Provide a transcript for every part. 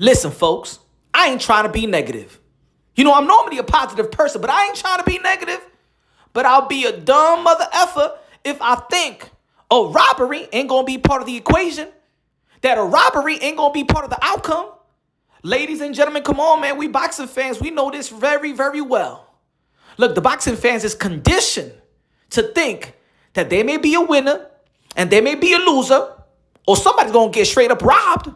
Listen, folks, I ain't trying to be negative. You know, I'm normally a positive person, but I ain't trying to be negative. But I'll be a dumb mother effer if I think a robbery ain't going to be part of the equation, that a robbery ain't going to be part of the outcome. Ladies and gentlemen, come on, man. We boxing fans, we know this very, very well. Look, the boxing fans is conditioned to think that they may be a winner and they may be a loser, or somebody's going to get straight up robbed.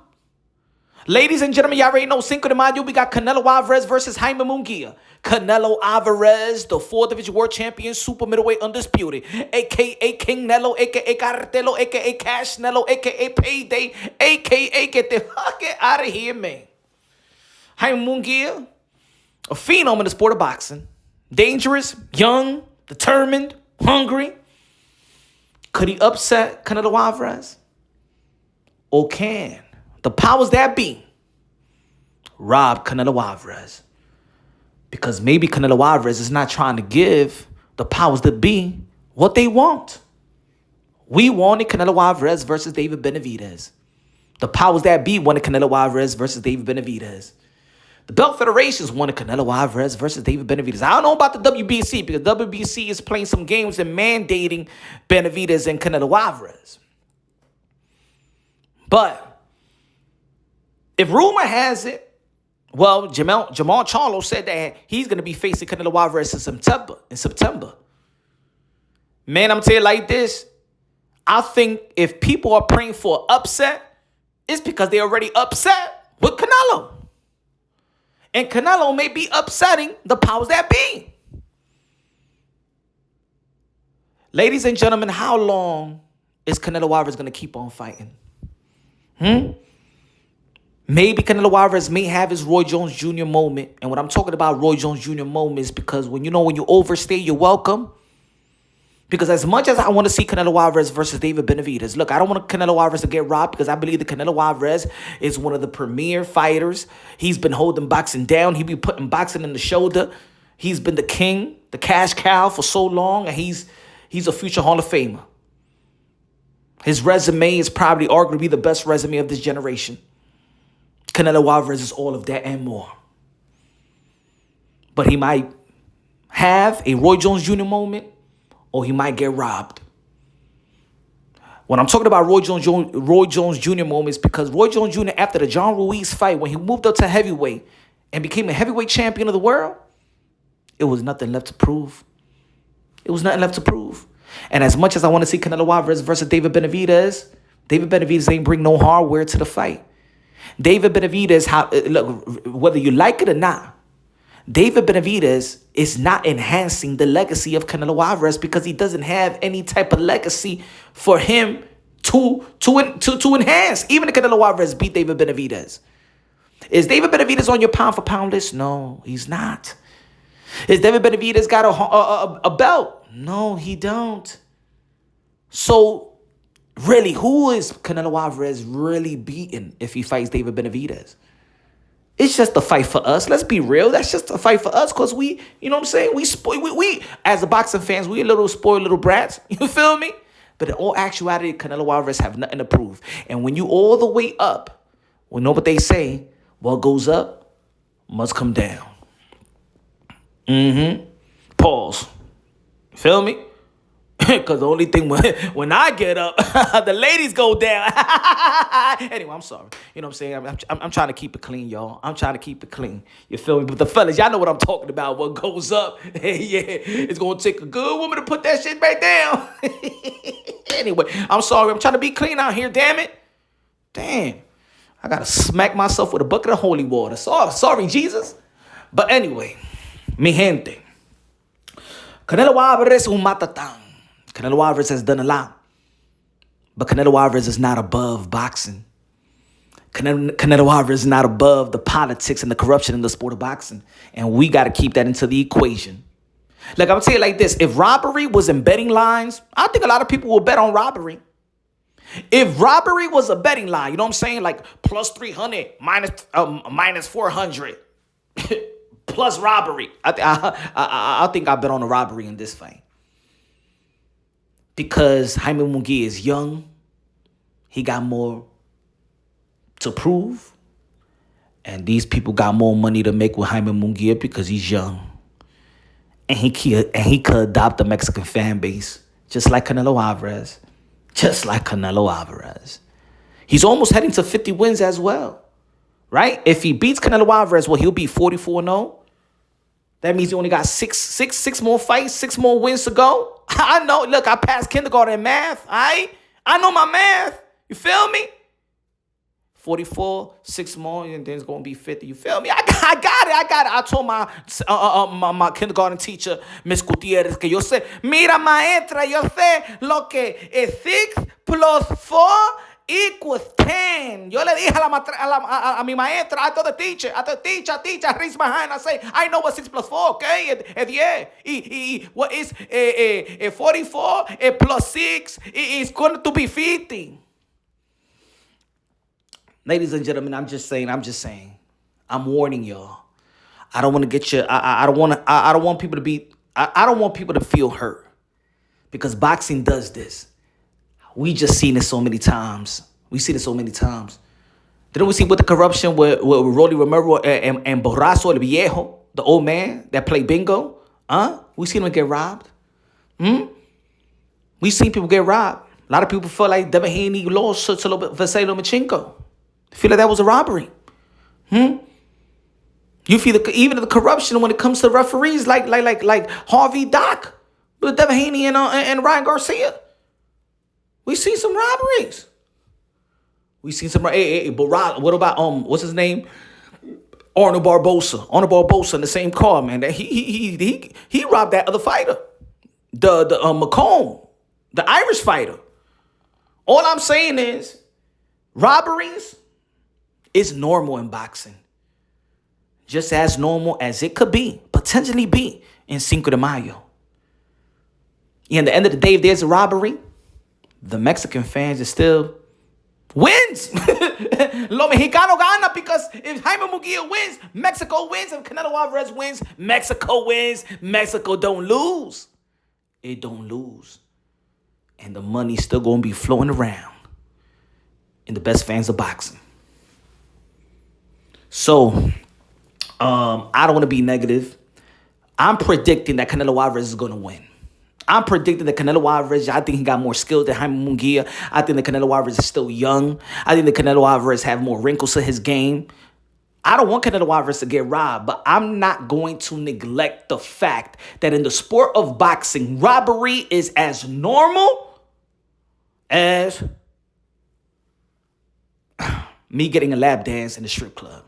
Ladies and gentlemen, y'all already know Cinco de Mayo. We got Canelo Alvarez versus Jaime Munguia. Canelo Alvarez, the 4th Division World Champion, super middleweight undisputed, a.k.a. King Nello, a.k.a. Cartelo, a.k.a. Cash Nello, a.k.a. Payday, a.k.a. get the fuck out of here, man. Jaime Munguia, a phenom in the sport of boxing. Dangerous, young, determined, hungry. Could he upset Canelo Alvarez? Or can the powers that be rob Canelo Alvarez? Because maybe Canelo Alvarez is not trying to give the powers that be what they want. We wanted Canelo Alvarez versus David Benavidez. The powers that be wanted Canelo Alvarez versus David Benavidez. The Belt Federations wanted Canelo Alvarez versus David Benavidez. I don't know about the WBC because WBC is playing some games and mandating Benavidez and Canelo Alvarez. But if rumor has it, well, Jamal Charlo said that he's going to be facing Canelo Alvarez in September. Man, I'm telling you like this. I think if people are praying for an upset, it's because they're already upset with Canelo. And Canelo may be upsetting the powers that be. Ladies and gentlemen, how long is Canelo Alvarez going to keep on fighting? Maybe Canelo Alvarez may have his Roy Jones Jr. moment. And when I'm talking about Roy Jones Jr. moment is because when you overstay, you're welcome. Because as much as I want to see Canelo Alvarez versus David Benavidez, look, I don't want Canelo Alvarez to get robbed because I believe that Canelo Alvarez is one of the premier fighters. He's been holding boxing down. He be putting boxing in the shoulder. He's been the king, the cash cow for so long, and he's a future Hall of Famer. His resume is probably arguably the best resume of this generation. Canelo Alvarez is all of that and more. But he might have a Roy Jones Jr. moment, or he might get robbed. When I'm talking about Roy Jones Jr. moments, because Roy Jones Jr., after the John Ruiz fight, when he moved up to heavyweight and became a heavyweight champion of the world, it was nothing left to prove. It was nothing left to prove. And as much as I want to see Canelo Alvarez versus David Benavidez ain't bring no hardware to the fight. David Benavidez, look, whether you like it or not, David Benavidez is not enhancing the legacy of Canelo Alvarez because he doesn't have any type of legacy for him to enhance. Even if Canelo Alvarez beat David Benavidez. Is David Benavidez on your pound for pound list? No, he's not. Is David Benavidez got a belt? No, he don't. So really, who is Canelo Alvarez really beating if he fights David Benavidez? It's just a fight for us. Let's be real. That's just a fight for us because we, you know what I'm saying? We as a boxing fans, we a little spoiled little brats. You feel me? But in all actuality, Canelo Alvarez have nothing to prove. And when you all the way up, we know what they say. What goes up must come down. Pause. Feel me? Because the only thing when I get up, the ladies go down. Anyway, I'm sorry. You know what I'm saying? I'm trying to keep it clean, y'all. I'm trying to keep it clean. You feel me? But the fellas, y'all know what I'm talking about. What goes up, yeah, it's going to take a good woman to put that shit back down. Anyway, I'm sorry. I'm trying to be clean out here, damn it. Damn. I got to smack myself with a bucket of holy water. Sorry, Jesus. But anyway, mi gente. Canelo Alvarez es un matatán. Canelo Alvarez has done a lot. But Canelo Alvarez is not above boxing. Canelo Alvarez is not above the politics and the corruption in the sport of boxing. And we got to keep that into the equation. Like, I'm going to tell you like this. If robbery was in betting lines, I think a lot of people will bet on robbery. If robbery was a betting line, you know what I'm saying? Like plus 300, minus 400, plus robbery. I think I bet on the robbery in this fight. Because Jaime Munguia is young. He got more to prove. And these people got more money to make with Jaime Munguia because he's young. And he could adopt the Mexican fan base. Just like Canelo Alvarez. Just like Canelo Alvarez. He's almost heading to 50 wins as well. Right? If he beats Canelo Alvarez, well, he'll be 44-0. That means he only got six more fights, 6 more wins to go. I know. Look, I passed kindergarten in math. I know my math. You feel me? 44, 6 more, and then it's going to be 50. You feel me? I got it. I told my kindergarten teacher, Miss Gutierrez, que yo sé, mira, maestra, yo sé lo que es 6 plus 4 equals 10. Yo le dije a mi maestra, I told the teacher, I raised my hand, I say, I know what 6 plus 4, okay? Es 10. Y what is 44 plus 6 is going to be 50. Ladies and gentlemen, I'm just saying. I'm warning y'all. I don't want to get you. I don't want people to be. I don't want people to feel hurt because boxing does this. We just seen it so many times. Didn't we see with the corruption with Rolly Romero and Borrazo el Viejo, the old man that played bingo? We seen him get robbed. We seen people get robbed. A lot of people feel like Devin Haney lost to Vasily Lomachenko. They feel like that was a robbery. You feel even the corruption when it comes to referees like Harvey Dock with Devin Haney and Ryan Garcia. We seen some robberies. But what about what's his name? Arnold Barbosa in the same car, man. That he robbed that other fighter, the Macomb, the Irish fighter. All I'm saying is, robberies is normal in boxing, just as normal as it could potentially be in Cinco de Mayo. And at the end of the day, if there's a robbery, the Mexican fans are still wins. Lo Mexicano gana because if Jaime Munguia wins, Mexico wins. If Canelo Alvarez wins, Mexico wins. Mexico don't lose. It don't lose. And the money's still going to be flowing around in the best fans of boxing. So, I don't want to be negative. I'm predicting that Canelo Alvarez is going to win. I'm predicting that Canelo Alvarez, I think he got more skills than Jaime Munguia. I think that Canelo Alvarez is still young. I think that Canelo Alvarez have more wrinkles to his game. I don't want Canelo Alvarez to get robbed, but I'm not going to neglect the fact that in the sport of boxing, robbery is as normal as me getting a lap dance in the strip club.